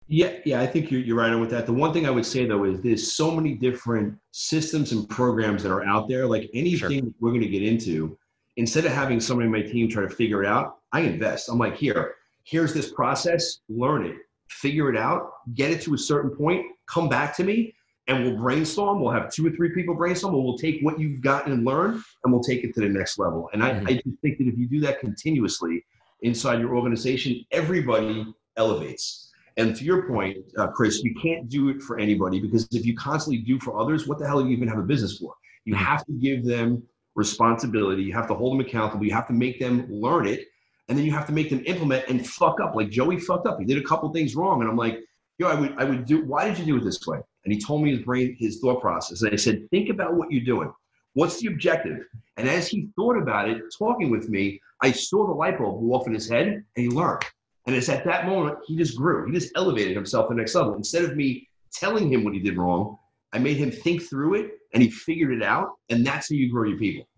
Yeah, I think you're right on with that. The one thing I would say though is there's so many different systems and programs that are out there. Like Sure. anything we're going to get into, instead of having somebody on my team try to figure it out, I invest. I'm like, here's this process, learn it, figure it out, get it to a certain point, come back to me, and we'll brainstorm. We'll have 2 or 3 people brainstorm, and we'll take what you've gotten and learned, and we'll take it to the next level. And I Mhm. just think that if you do that continuously inside your organization, everybody elevates. And to your point, Chris, you can't do it for anybody because if you constantly do for others, what the hell do you even have a business for? You Mhm. have to give them responsibility. You have to hold them accountable. You have to make them learn it. And then you have to make them implement and fuck up. Like Joey fucked up. He did a couple things wrong. And I'm like, I would do, why did you do it this way? And he told me his thought process. And I said, think about what you're doing. What's the objective? And as he thought about it, talking with me, I saw the light bulb go off in his head and he learned. And it's at that moment, he just grew. He just elevated himself to the next level. Instead of me telling him what he did wrong, I made him think through it and he figured it out. And that's how you grow your people.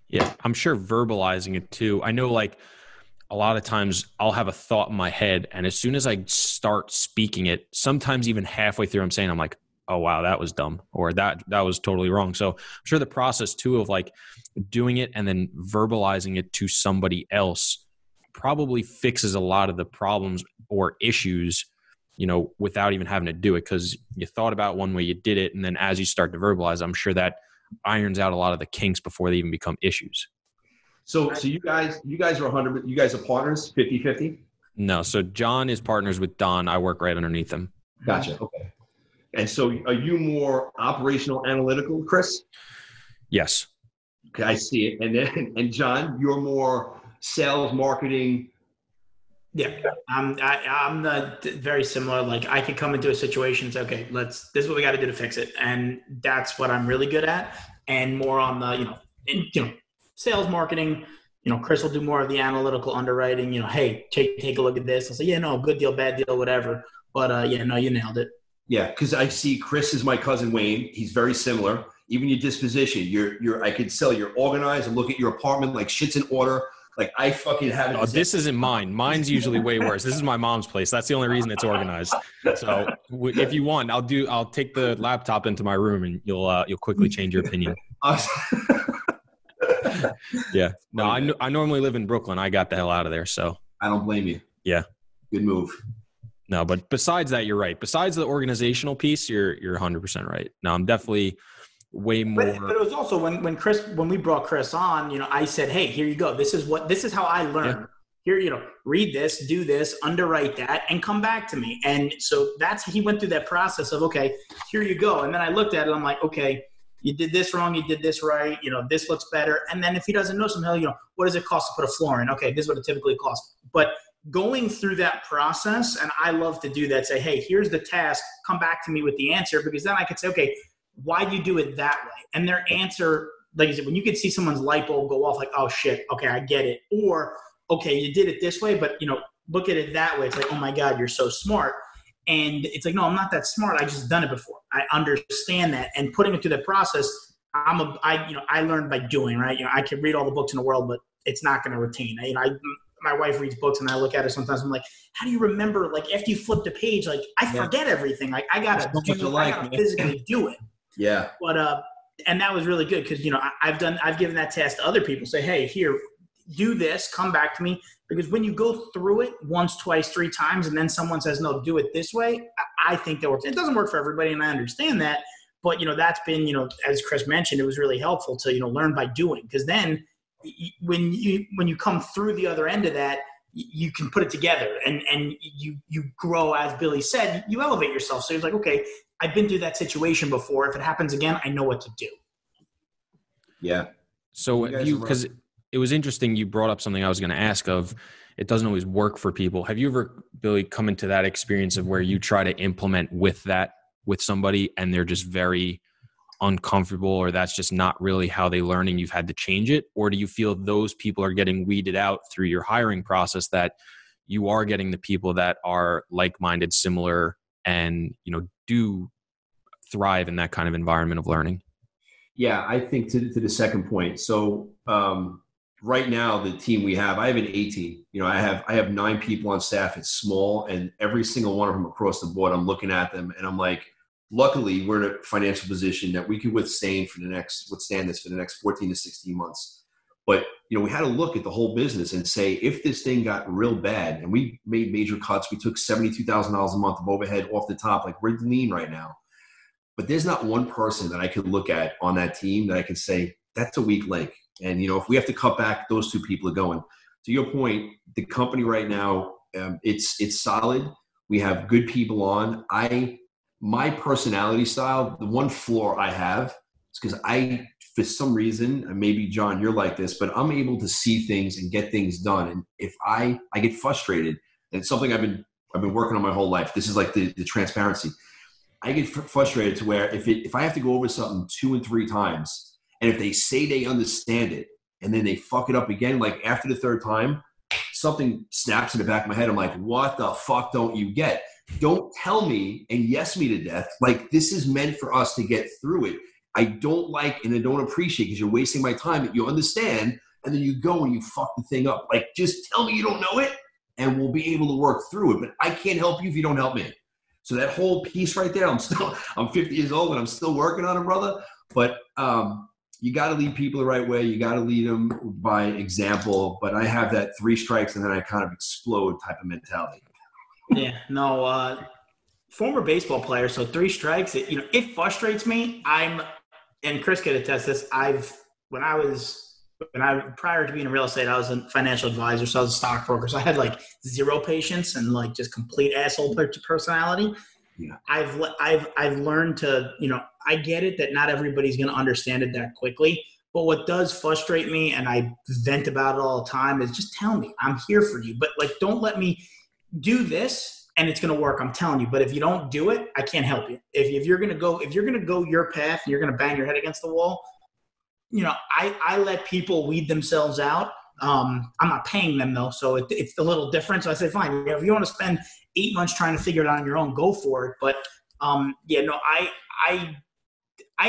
Yeah, I'm sure verbalizing it too. I know like a lot of times I'll have a thought in my head, and as soon as I start speaking it, sometimes even halfway through I'm like, oh wow, that was dumb, or that was totally wrong. So I'm sure the process too of like doing it and then verbalizing it to somebody else probably fixes a lot of the problems or issues, without even having to do it, because you thought about one way, you did it, and then as you start to verbalize, I'm sure that irons out a lot of the kinks before they even become issues. So you guys are 100, you guys are partners, 50-50? No, so John is partners with Don. I work right underneath him. Gotcha. Okay. And so are you more operational analytical, Chris? Yes. Okay, I see it. And then, and John, you're more sales, marketing. Yeah, I'm very similar. Like I could come into a situation and say, okay, this is what we got to do to fix it. And that's what I'm really good at. And more on the, sales marketing, Chris will do more of the analytical underwriting, hey, take a look at this. I'll say, yeah, no, good deal, bad deal, whatever. But yeah, no, you nailed it. Yeah, because I see Chris is my cousin Wayne. He's very similar. Even your disposition, I could sell you're organized and look at your apartment like shit's in order. Like I fucking have it. Oh, this isn't mine. Mine's usually way worse. This is my mom's place. That's the only reason it's organized. So if you want, I'll take the laptop into my room and you'll quickly change your opinion. Yeah. No, I normally live in Brooklyn. I got the hell out of there. So I don't blame you. Yeah. Good move. No, but besides that, you're right. Besides the organizational piece, you're 100% right. No, I'm definitely way more. But it was also when we brought Chris on, I said, hey, here you go. This is how I learn. Yeah. Here, read this, do this, underwrite that, and come back to me. And so he went through that process of, okay, here you go. And then I looked at it. I'm like, okay, you did this wrong. You did this right. This looks better. And then if he doesn't know somehow, what does it cost to put a floor in? Okay, this is what it typically costs. But going through that process, and I love to do that, say, hey, here's the task, come back to me with the answer, because then I could say, okay, why do you do it that way? And their answer, like you said, when you could see someone's light bulb go off, like, oh shit, okay, I get it. Or, okay, you did it this way, but look at it that way. It's like, oh my God, you're so smart. And it's like, no, I'm not that smart. I just done it before. I understand that. And putting it through the process, I learned by doing, right? I can read all the books in the world, but it's not going to retain. My wife reads books and I look at it sometimes. I'm like, how do you remember? Like after you flip the page, like I forget everything. Like I gotta physically do it. Yeah. But and that was really good because I've given that task to other people. Say, hey, here, do this. Come back to me, because when you go through it once, twice, 3 times, and then someone says, no, do it this way. I think that works. It doesn't work for everybody, and I understand that. But that's been as Chris mentioned, it was really helpful to learn by doing, because then when you come through the other end of that, you can put it together and you grow. As Billy said, you elevate yourself. So you're like, okay, I've been through that situation before. If it happens again, I know what to do. Yeah. So because it was interesting, you brought up something I was going to ask of, it doesn't always work for people. Have you ever, Billy, come into that experience of where you try to implement with somebody and they're just very uncomfortable, or that's just not really how they learn and you've had to change it? Or do you feel those people are getting weeded out through your hiring process, that you are getting the people that are like-minded, similar, and do thrive in that kind of environment of learning? Yeah, I think to the second point. So right now, the team we have, I have an A team. You know, I have 9 people on staff. It's small, and every single one of them across the board, I'm looking at them and I'm like, luckily we're in a financial position that we can withstand this for the next 14 to 16 months. But, you know, we had to look at the whole business and say, if this thing got real bad, and we made major cuts, we took $72,000 a month of overhead off the top, like we're lean right now. But there's not one person that I could look at on that team that I could say, that's a weak link. And, you know, if we have to cut back, those 2 people are going. To your point, the company right now, it's solid. We have good people on. My personality style, the one flaw I have is because for some reason, and maybe John, you're like this, but I'm able to see things and get things done. And if I get frustrated, and it's something I've been working on my whole life. This is like the transparency. I get frustrated to where if I have to go over something 2 and 3 times, and if they say they understand it and then they fuck it up again, like after the 3rd time, something snaps in the back of my head. I'm like, what the fuck don't you get? Don't tell me and yes me to death. Like, this is meant for us to get through it. I don't like and I don't appreciate because you're wasting my time. You understand, and then you go and you fuck the thing up. Like, just tell me you don't know it and we'll be able to work through it. But I can't help you if you don't help me. So that whole piece right there, I'm 50 years old and I'm still working on it, brother. But you got to lead people the right way. You got to lead them by example. But I have that 3 strikes and then I kind of explode type of mentality. Yeah, no, former baseball player. So 3 strikes, it frustrates me. And Chris could attest this. Prior to being in real estate, I was a financial advisor. So I was a stockbroker. So I had like 0 patience and like just complete asshole personality. Yeah. I've learned to, I get it that not everybody's going to understand it that quickly. But what does frustrate me, and I vent about it all the time, is just tell me I'm here for you. But like, don't let me do this and it's going to work. I'm telling you. But if you don't do it, I can't help you. If you're going to go your path and you're going to bang your head against the wall, I let people weed themselves out. I'm not paying them though, so it's a little different. So I say, fine, if you want to spend 8 months trying to figure it out on your own, go for it. But I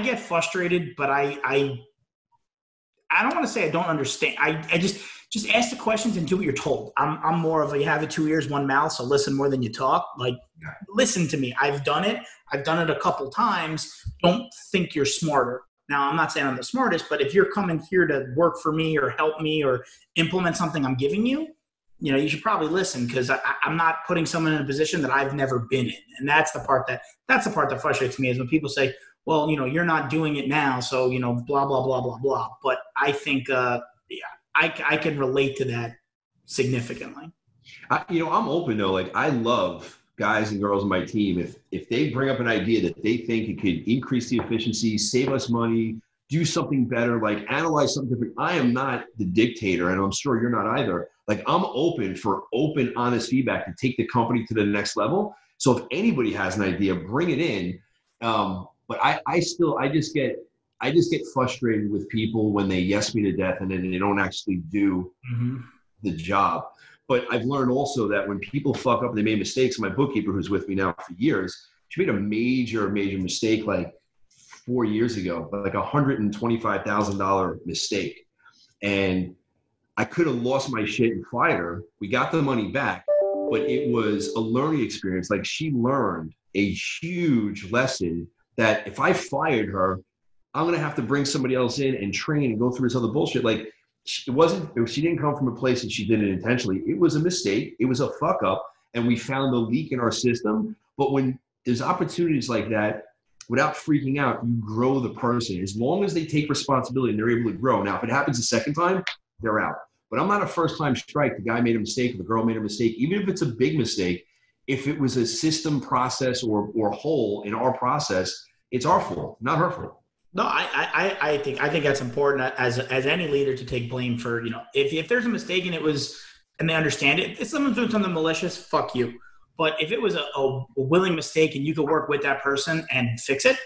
get frustrated, but I don't want to say I don't understand. I just ask the questions and do what you're told. I'm more of you have it 2 ears, 1 mouth, so listen more than you talk. Like, listen to me. I've done it a couple times. Don't think you're smarter. Now, I'm not saying I'm the smartest, but if you're coming here to work for me or help me or implement something I'm giving you, you should probably listen, because I'm not putting someone in a position that I've never been in. And that's the part that frustrates me, is when people say, well, you're not doing it now, so, blah, blah, blah, blah, blah. But I think, I can relate to that significantly. I'm open though. Like, I love guys and girls on my team. If they bring up an idea that they think it could increase the efficiency, save us money, do something better, like analyze something different. I am not the dictator, and I'm sure you're not either. Like, I'm open for open, honest feedback to take the company to the next level. So if anybody has an idea, bring it in. But I just get frustrated with people when they yes me to death and then they don't actually do the job. But I've learned also that when people fuck up and they made mistakes, my bookkeeper, who's with me now for years, she made a major mistake like 4 years ago, but like $125,000 mistake. And I could have lost my shit and fired her. We got the money back, but it was a learning experience. Like, she learned a huge lesson that if I fired her, I'm going to have to bring somebody else in and train and go through this other bullshit. Like, she didn't come from a place and she did it intentionally. It was a mistake. It was a fuck up. And we found a leak in our system. But when there's opportunities like that, without freaking out, you grow the person. As long as they take responsibility and they're able to grow. Now, if it happens a second time, they're out. But I'm not a first-time strike. The guy made a mistake, or the girl made a mistake. Even if it's a big mistake, if it was a system process or hole in our process, it's our fault, not her fault. No, I think that's important as any leader to take blame for, if there's a mistake and they understand it, if someone's doing something malicious, fuck you. But if it was a willing mistake and you could work with that person and fix it,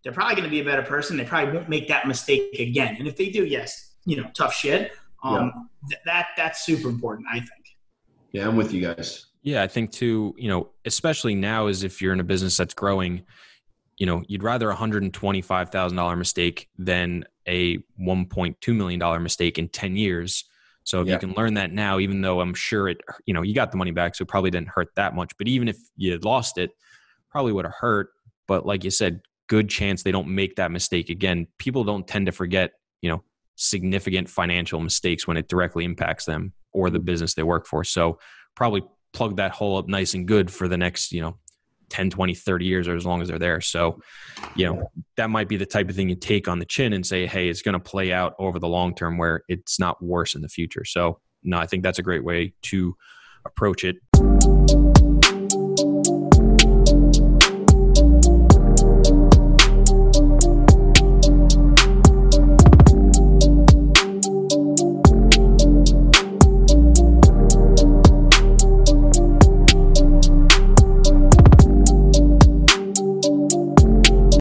they're probably going to be a better person. They probably won't make that mistake again. And if they do, yes, tough shit. That's super important, I think. Yeah, I'm with you guys. Yeah, I think too, especially now, as if you're in a business that's growing, you'd rather $125,000 mistake than a $1.2 million mistake in 10 years. So if you can learn that now, even though I'm sure you got the money back, so it probably didn't hurt that much. But even if you had lost it, probably would have hurt. But like you said, good chance they don't make that mistake again. People don't tend to forget, significant financial mistakes when it directly impacts them or the business they work for. So probably plug that hole up nice and good for the next, 10, 20, 30 years, or as long as they're there. So, that might be the type of thing you take on the chin and say, hey, it's going to play out over the long term where it's not worse in the future. So no, I think that's a great way to approach it.